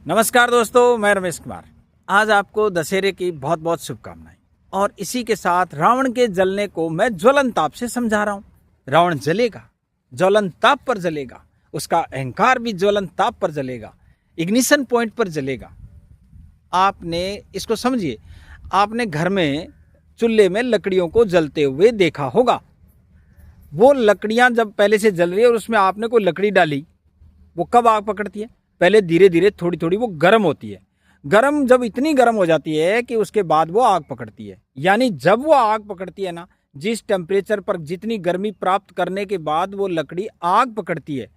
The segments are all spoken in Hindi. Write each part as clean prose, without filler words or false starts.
नमस्कार दोस्तों, मैं रमेश कुमार। आज आपको दशहरे की बहुत बहुत शुभकामनाएं। और इसी के साथ रावण के जलने को मैं ज्वलन ताप से समझा रहा हूं। रावण जलेगा, ज्वलन ताप पर जलेगा, उसका अहंकार भी ज्वलन ताप पर जलेगा, इग्निशन पॉइंट पर जलेगा। आपने इसको समझिए, आपने घर में चूल्हे में लकड़ियों को जलते हुए देखा होगा। वो लकड़ियां जब पहले से जल रही है और उसमें आपने कोई लकड़ी डाली, वो कब आग पकड़ती है? पहले धीरे धीरे थोड़ी थोड़ी वो गर्म होती है। गर्म जब इतनी गर्म हो जाती है कि उसके बाद वो आग पकड़ती है। यानी जब वो आग पकड़ती है ना, जिस टेम्परेचर पर जितनी गर्मी प्राप्त करने के बाद वो लकड़ी आग पकड़ती है,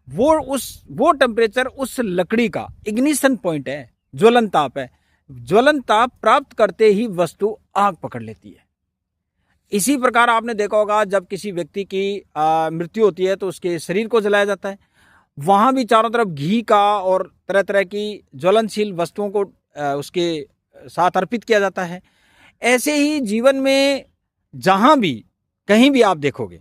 वो टेम्परेचर उस लकड़ी का इग्निशन पॉइंट है, ज्वलन ताप है। ज्वलन ताप प्राप्त करते ही वस्तु आग पकड़ लेती है। इसी प्रकार आपने देखा होगा, जब किसी व्यक्ति की मृत्यु होती है तो उसके शरीर को जलाया जाता है। वहाँ भी चारों तरफ घी का और तरह तरह की ज्वलनशील वस्तुओं को उसके साथ अर्पित किया जाता है। ऐसे ही जीवन में जहाँ भी कहीं भी आप देखोगे,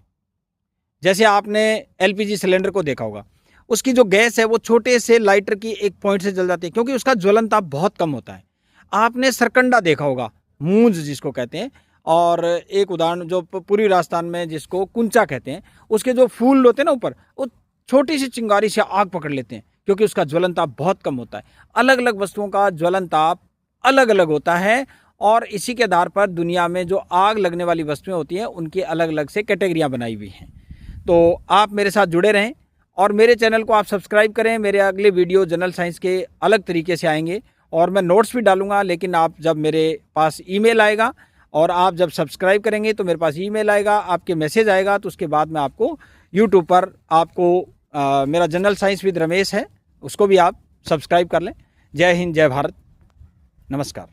जैसे आपने एलपीजी सिलेंडर को देखा होगा, उसकी जो गैस है वो छोटे से लाइटर की एक पॉइंट से जल जाती है, क्योंकि उसका ज्वलन ताप बहुत कम होता है। आपने सरकंडा देखा होगा, मूंज जिसको कहते हैं, और एक उदाहरण जो पूर्वी राजस्थान में जिसको कुंचा कहते हैं, उसके जो फूल होते हैं ना ऊपर, वो छोटी सी चिंगारी से आग पकड़ लेते हैं, क्योंकि उसका ज्वलन ताप बहुत कम होता है। अलग अलग वस्तुओं का ज्वलन ताप अलग अलग होता है, और इसी के आधार पर दुनिया में जो आग लगने वाली वस्तुएं होती हैं उनकी अलग अलग से कैटेगरियां बनाई हुई हैं। तो आप मेरे साथ जुड़े रहें और मेरे चैनल को आप सब्सक्राइब करें। मेरे अगले वीडियो जनरल साइंस के अलग तरीके से आएंगे और मैं नोट्स भी डालूंगा, लेकिन आप जब मेरे पास ईमेल आएगा और आप जब सब्सक्राइब करेंगे तो मेरे पास ईमेल आएगा, आपके मैसेज आएगा, तो उसके बाद मैं आपको यूट्यूब पर आपको मेरा जनरल साइंस विद रमेश है, उसको भी आप सब्सक्राइब कर लें। जय हिंद, जय भारत, नमस्कार।